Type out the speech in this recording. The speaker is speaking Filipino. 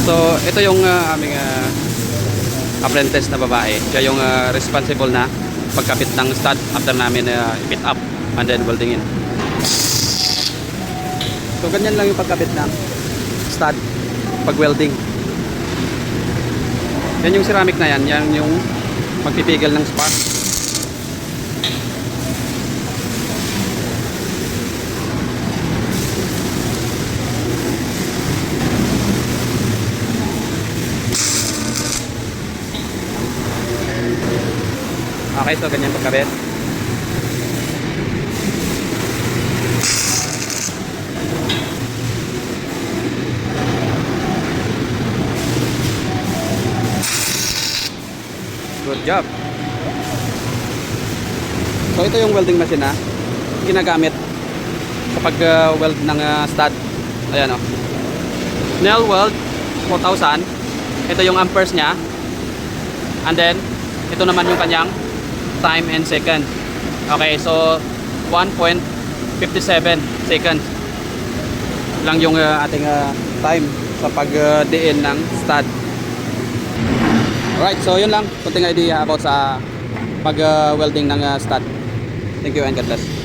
So ito yung aming apprentice na babae. Siya yung responsible na pagkapit ng stud after namin i-fit up and then welding in. So ganyan lang yung pagkapit ng stud pag welding. Yan yung ceramic na yan. Yan yung magpipigil ng spark. Okay, so ganyan pagkabit. Good job. So ito yung welding machine na ginagamit sa pag-weld ng stud. Ayan o. Snell weld 4000. Ito yung amperes nya. And then ito naman yung kanyang time and second. Okay, so 1.57 seconds lang yung ating time sa pag-diin ng stud. Alright, so yun lang. Kunting idea about sa pag-welding ng stud. Thank you and God bless.